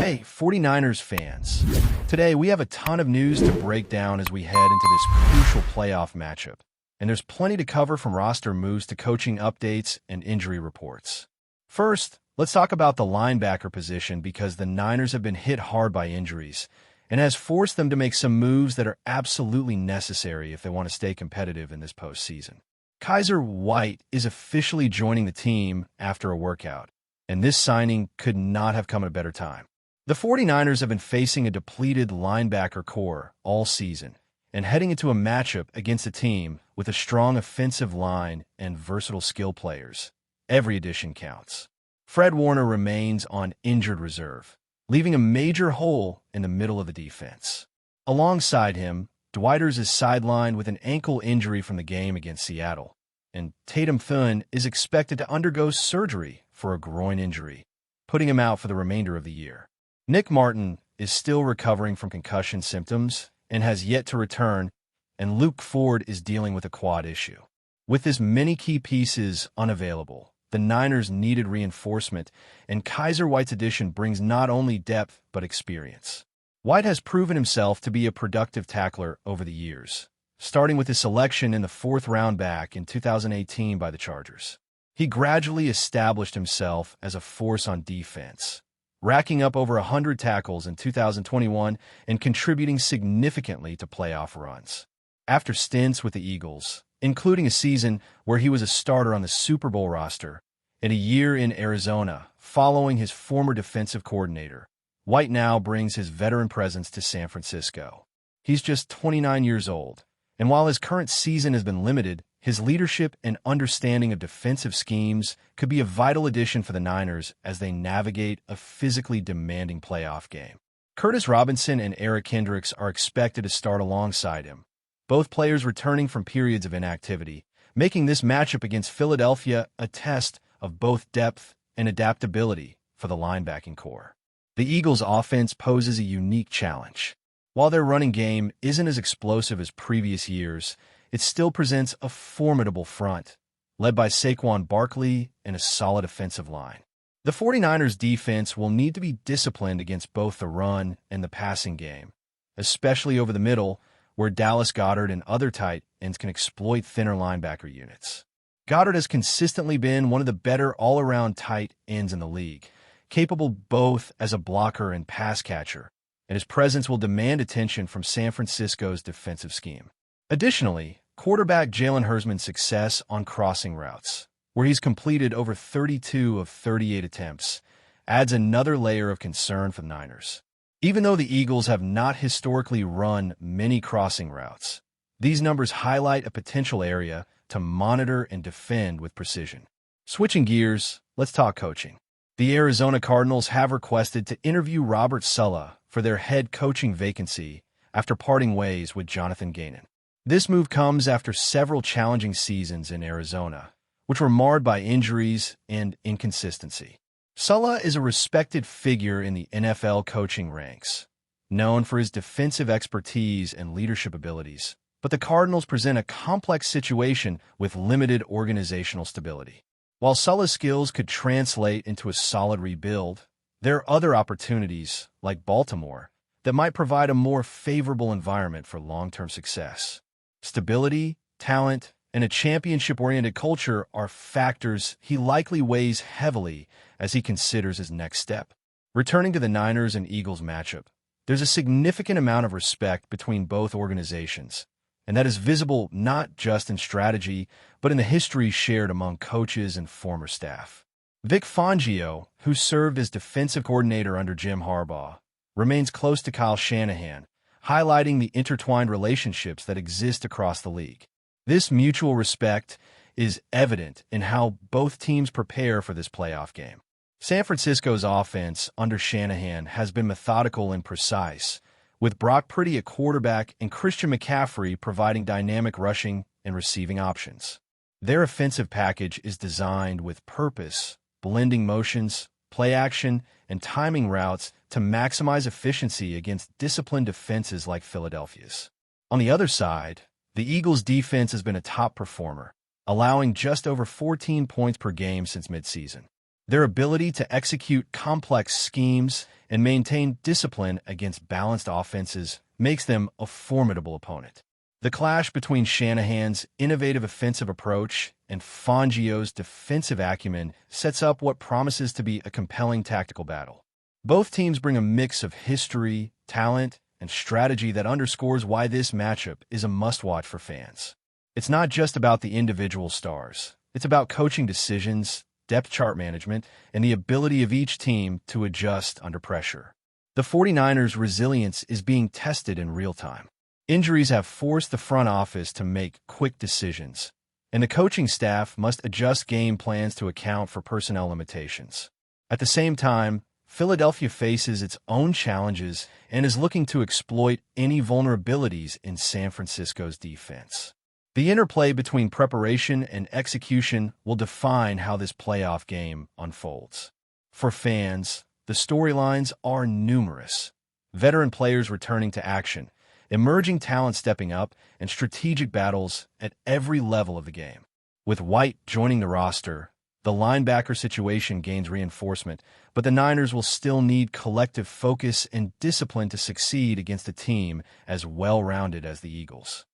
Hey, 49ers fans. Today, we have a ton of news to break down as we head into this crucial playoff matchup. And there's plenty to cover from roster moves to coaching updates and injury reports. First, let's talk about the linebacker position because the Niners have been hit hard by injuries and has forced them to make some moves that are absolutely necessary if they want to stay competitive in this postseason. Kaiser White is officially joining the team after a workout, and this signing could not have come at a better time. The 49ers have been facing a depleted linebacker core all season and heading into a matchup against a team with a strong offensive line and versatile skill players. Every addition counts. Fred Warner remains on injured reserve, leaving a major hole in the middle of the defense. Alongside him, Dwighters is sidelined with an ankle injury from the game against Seattle, and Tatum Thun is expected to undergo surgery for a groin injury, putting him out for the remainder of the year. Nick Martin is still recovering from concussion symptoms and has yet to return, and Luke Ford is dealing with a quad issue. With this many key pieces unavailable, the Niners needed reinforcement, and Kaiser White's addition brings not only depth but experience. White has proven himself to be a productive tackler over the years, starting with his selection in the fourth-round back in 2018 by the Chargers. He gradually established himself as a force on defense, racking up over 100 tackles in 2021 and contributing significantly to playoff runs. After stints with the Eagles, including a season where he was a starter on the Super Bowl roster, and a year in Arizona following his former defensive coordinator, White now brings his veteran presence to San Francisco. He's just 29 years old, and while his current season has been limited, his leadership and understanding of defensive schemes could be a vital addition for the Niners as they navigate a physically demanding playoff game. Curtis Robinson and Eric Kendricks are expected to start alongside him, both players returning from periods of inactivity, making this matchup against Philadelphia a test of both depth and adaptability for the linebacking core. The Eagles' offense poses a unique challenge. While their running game isn't as explosive as previous years, it still presents a formidable front, led by Saquon Barkley and a solid offensive line. The 49ers' defense will need to be disciplined against both the run and the passing game, especially over the middle, where Dallas Goedert and other tight ends can exploit thinner linebacker units. Goedert has consistently been one of the better all-around tight ends in the league, capable both as a blocker and pass catcher, and his presence will demand attention from San Francisco's defensive scheme. Additionally, quarterback Jalen Hurtsman's success on crossing routes, where he's completed over 32 of 38 attempts, adds another layer of concern for the Niners. Even though the Eagles have not historically run many crossing routes, these numbers highlight a potential area to monitor and defend with precision. Switching gears, let's talk coaching. The Arizona Cardinals have requested to interview Robert Saleh for their head coaching vacancy after parting ways with Jonathan Gannon. This move comes after several challenging seasons in Arizona, which were marred by injuries and inconsistency. Saleh is a respected figure in the NFL coaching ranks, known for his defensive expertise and leadership abilities, but the Cardinals present a complex situation with limited organizational stability. While Saleh's skills could translate into a solid rebuild, there are other opportunities, like Baltimore, that might provide a more favorable environment for long-term success. Stability, talent, and a championship-oriented culture are factors he likely weighs heavily as he considers his next step. Returning to the Niners and Eagles matchup, there's a significant amount of respect between both organizations, and that is visible not just in strategy, but in the history shared among coaches and former staff. Vic Fangio, who served as defensive coordinator under Jim Harbaugh, remains close to Kyle Shanahan, highlighting the intertwined relationships that exist across the league. This mutual respect is evident in how both teams prepare for this playoff game. San Francisco's offense under Shanahan has been methodical and precise, with Brock Purdy at quarterback and Christian McCaffrey providing dynamic rushing and receiving options. Their offensive package is designed with purpose, blending motions, play action, and timing routes to maximize efficiency against disciplined defenses like Philadelphia's. On the other side, the Eagles' defense has been a top performer, allowing just over 14 points per game since midseason. Their ability to execute complex schemes and maintain discipline against balanced offenses makes them a formidable opponent. The clash between Shanahan's innovative offensive approach and Fangio's defensive acumen sets up what promises to be a compelling tactical battle. Both teams bring a mix of history, talent, and strategy that underscores why this matchup is a must-watch for fans. It's not just about the individual stars. It's about coaching decisions, depth chart management, and the ability of each team to adjust under pressure. The 49ers' resilience is being tested in real time. Injuries have forced the front office to make quick decisions, and the coaching staff must adjust game plans to account for personnel limitations. At the same time, Philadelphia faces its own challenges and is looking to exploit any vulnerabilities in San Francisco's defense. The interplay between preparation and execution will define how this playoff game unfolds. For fans, the storylines are numerous. Veteran players returning to action, emerging talent stepping up, and strategic battles at every level of the game. With White joining the roster, the linebacker situation gains reinforcement, but the Niners will still need collective focus and discipline to succeed against a team as well-rounded as the Eagles.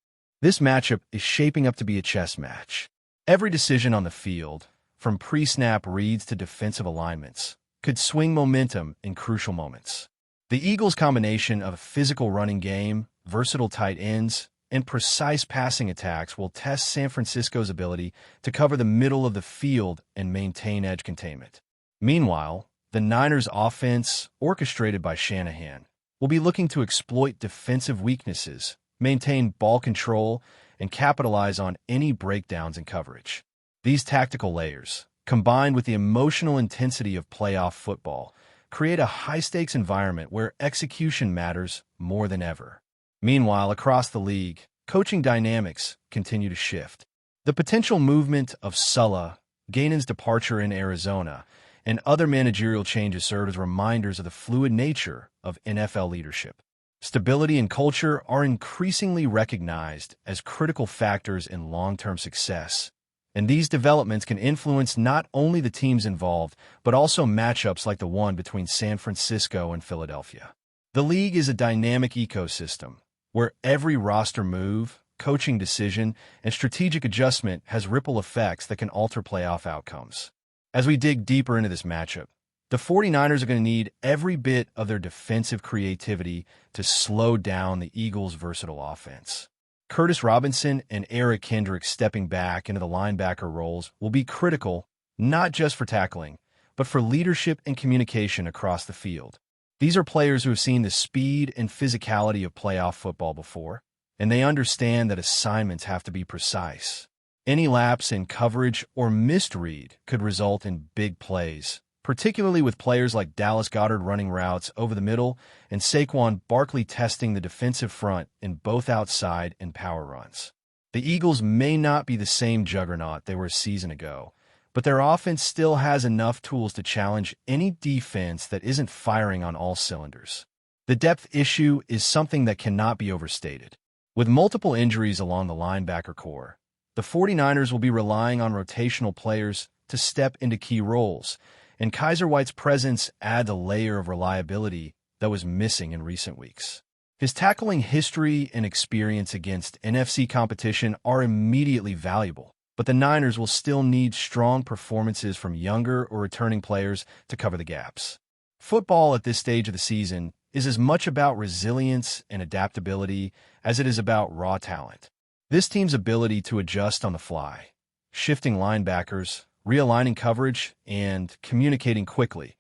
This matchup is shaping up to be a chess match. Every decision on the field, from pre-snap reads to defensive alignments, could swing momentum in crucial moments. The Eagles' combination of a physical running game, versatile tight ends, and precise passing attacks will test San Francisco's ability to cover the middle of the field and maintain edge containment. Meanwhile, the Niners' offense, orchestrated by Shanahan, will be looking to exploit defensive weaknesses, maintain ball control, and capitalize on any breakdowns in coverage. These tactical layers, combined with the emotional intensity of playoff football, create a high-stakes environment where execution matters more than ever. Meanwhile, across the league, coaching dynamics continue to shift. The potential movement of Sulla, Gainon's departure in Arizona, and other managerial changes serve as reminders of the fluid nature of NFL leadership. Stability and culture are increasingly recognized as critical factors in long-term success, and these developments can influence not only the teams involved, but also matchups like the one between San Francisco and Philadelphia. The league is a dynamic ecosystem, where every roster move, coaching decision, and strategic adjustment has ripple effects that can alter playoff outcomes. As we dig deeper into this matchup, the 49ers are going to need every bit of their defensive creativity to slow down the Eagles' versatile offense. Curtis Robinson and Eric Kendrick stepping back into the linebacker roles will be critical, not just for tackling, but for leadership and communication across the field. These are players who have seen the speed and physicality of playoff football before, and they understand that assignments have to be precise. Any lapse in coverage or missed read could result in big plays, particularly with players like Dallas Goedert running routes over the middle and Saquon Barkley testing the defensive front in both outside and power runs. The Eagles may not be the same juggernaut they were a season ago, but their offense still has enough tools to challenge any defense that isn't firing on all cylinders. The depth issue is something that cannot be overstated. With multiple injuries along the linebacker core, the 49ers will be relying on rotational players to step into key roles, and Kaiser White's presence adds a layer of reliability that was missing in recent weeks. His tackling history and experience against NFC competition are immediately valuable, but the Niners will still need strong performances from younger or returning players to cover the gaps. Football at this stage of the season is as much about resilience and adaptability as it is about raw talent. This team's ability to adjust on the fly, shifting linebackers, realigning coverage, and communicating quickly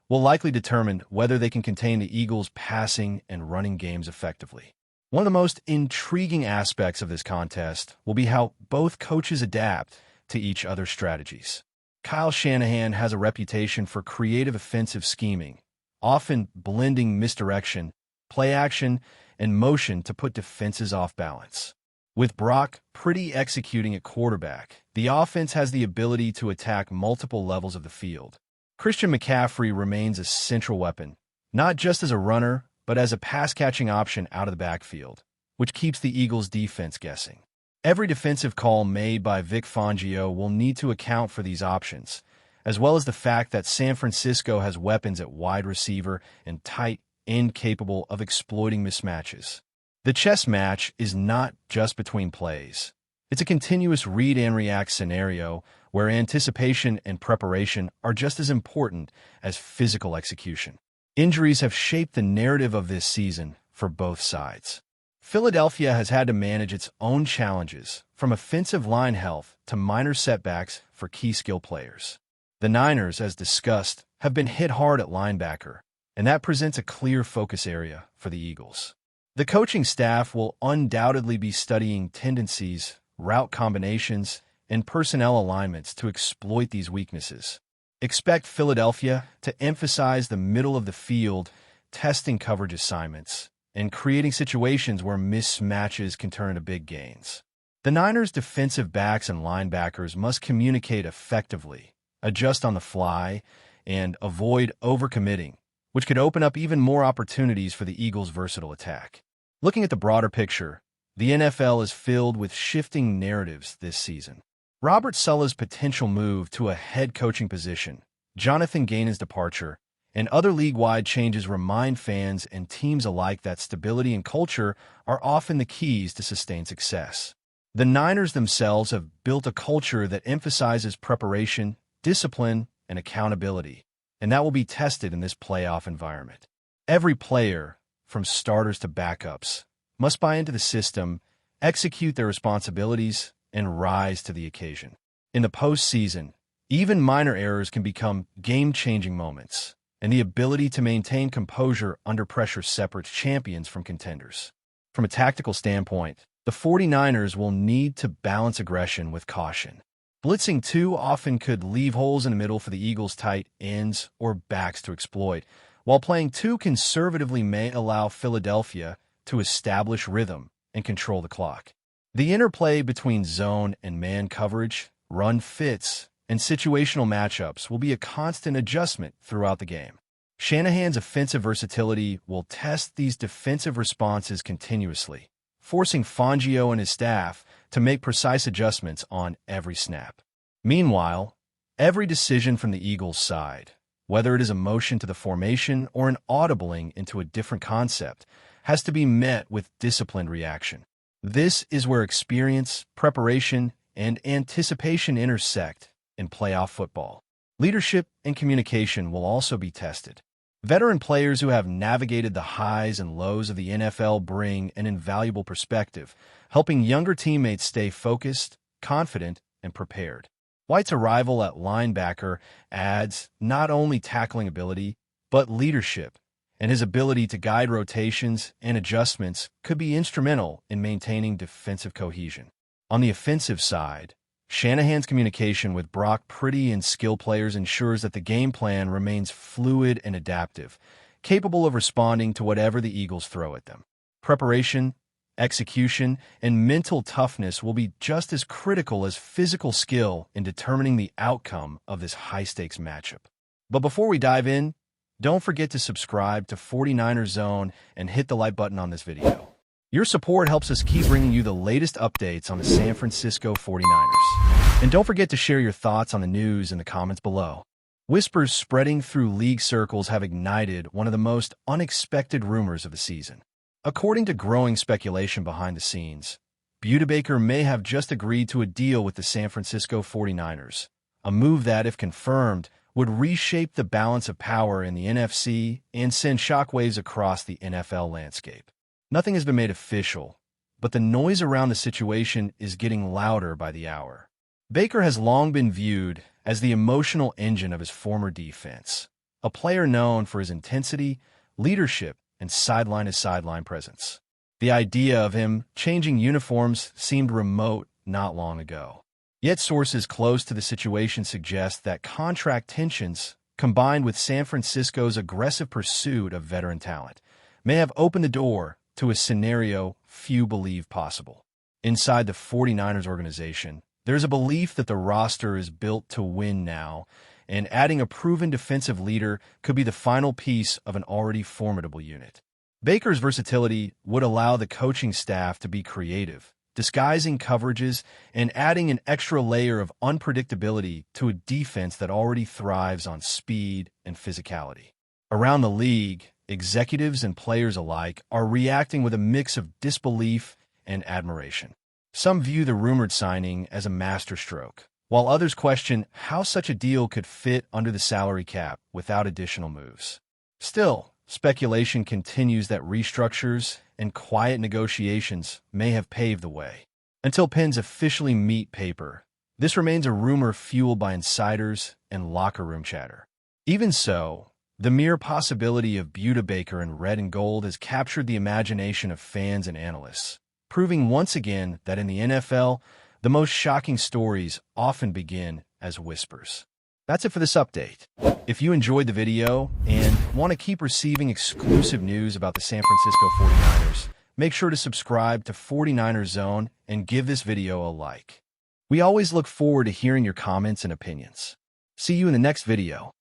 will likely determine whether they can contain the Eagles' passing and running games effectively. One of the most intriguing aspects of this contest will be how both coaches adapt to each other's strategies. Kyle Shanahan has a reputation for creative offensive scheming, often blending misdirection, play action, and motion to put defenses off balance. With Brock Purdy executing at quarterback, the offense has the ability to attack multiple levels of the field. Christian McCaffrey remains a central weapon, not just as a runner, but as a pass-catching option out of the backfield, which keeps the Eagles' defense guessing. Every defensive call made by Vic Fangio will need to account for these options, as well as the fact that San Francisco has weapons at wide receiver and tight end capable of exploiting mismatches. The chess match is not just between plays. It's a continuous read and react scenario where anticipation and preparation are just as important as physical execution. Injuries have shaped the narrative of this season for both sides. Philadelphia has had to manage its own challenges, from offensive line health to minor setbacks for key skill players. The Niners, as discussed, have been hit hard at linebacker, and that presents a clear focus area for the Eagles. The coaching staff will undoubtedly be studying tendencies, route combinations, and personnel alignments to exploit these weaknesses. Expect Philadelphia to emphasize the middle of the field, testing coverage assignments, and creating situations where mismatches can turn into big gains. The Niners' defensive backs and linebackers must communicate effectively, adjust on the fly, and avoid overcommitting, which could open up even more opportunities for the Eagles' versatile attack. Looking at the broader picture, the NFL is filled with shifting narratives this season. Robert Saleh's potential move to a head coaching position, Jonathan Gannon's departure, and other league-wide changes remind fans and teams alike that stability and culture are often the keys to sustained success. The Niners themselves have built a culture that emphasizes preparation, discipline, and accountability, and that will be tested in this playoff environment. Every player, from starters to backups, must buy into the system, execute their responsibilities, and rise to the occasion. In the postseason, even minor errors can become game-changing moments, and the ability to maintain composure under pressure separates champions from contenders. From a tactical standpoint, the 49ers will need to balance aggression with caution. Blitzing too often could leave holes in the middle for the Eagles' tight ends or backs to exploit, while playing too conservatively may allow Philadelphia to establish rhythm and control the clock. The interplay between zone and man coverage, run fits, and situational matchups will be a constant adjustment throughout the game. Shanahan's offensive versatility will test these defensive responses continuously, forcing Fangio and his staff to make precise adjustments on every snap. Meanwhile, every decision from the Eagles' side, whether it is a motion to the formation or an audibling into a different concept, has to be met with disciplined reaction. This is where experience, preparation, and anticipation intersect in playoff football. Leadership and communication will also be tested. Veteran players who have navigated the highs and lows of the NFL bring an invaluable perspective, helping younger teammates stay focused, confident, and prepared. White's arrival at linebacker adds not only tackling ability, but leadership, and his ability to guide rotations and adjustments could be instrumental in maintaining defensive cohesion. On the offensive side, Shanahan's communication with Brock Purdy and skill players ensures that the game plan remains fluid and adaptive, capable of responding to whatever the Eagles throw at them. Preparation, execution, and mental toughness will be just as critical as physical skill in determining the outcome of this high-stakes matchup. But before we dive in, don't forget to subscribe to 49ers Zone and hit the like button on this video. Your support helps us keep bringing you the latest updates on the San Francisco 49ers. And don't forget to share your thoughts on the news in the comments below. Whispers spreading through league circles have ignited one of the most unexpected rumors of the season. According to growing speculation behind the scenes, Budda Baker may have just agreed to a deal with the San Francisco 49ers, a move that, if confirmed, would reshape the balance of power in the NFC and send shockwaves across the NFL landscape. Nothing has been made official, but the noise around the situation is getting louder by the hour. Baker has long been viewed as the emotional engine of his former defense, a player known for his intensity, leadership, and sideline-to-sideline presence. The idea of him changing uniforms seemed remote not long ago. Yet sources close to the situation suggest that contract tensions, combined with San Francisco's aggressive pursuit of veteran talent, may have opened the door to a scenario few believe possible. Inside the 49ers organization, there's a belief that the roster is built to win now, and adding a proven defensive leader could be the final piece of an already formidable unit. Baker's versatility would allow the coaching staff to be creative, disguising coverages and adding an extra layer of unpredictability to a defense that already thrives on speed and physicality. Around the league, executives and players alike are reacting with a mix of disbelief and admiration. Some view the rumored signing as a masterstroke, while others question how such a deal could fit under the salary cap without additional moves. Still, speculation continues that restructures and quiet negotiations may have paved the way. Until pens officially meet paper, this remains a rumor fueled by insiders and locker room chatter. Even so, the mere possibility of Budda Baker in red and gold has captured the imagination of fans and analysts, proving once again that in the NFL, the most shocking stories often begin as whispers. That's it for this update. If you enjoyed the video and want to keep receiving exclusive news about the San Francisco 49ers, make sure to subscribe to 49ers Zone and give this video a like. We always look forward to hearing your comments and opinions. See you in the next video.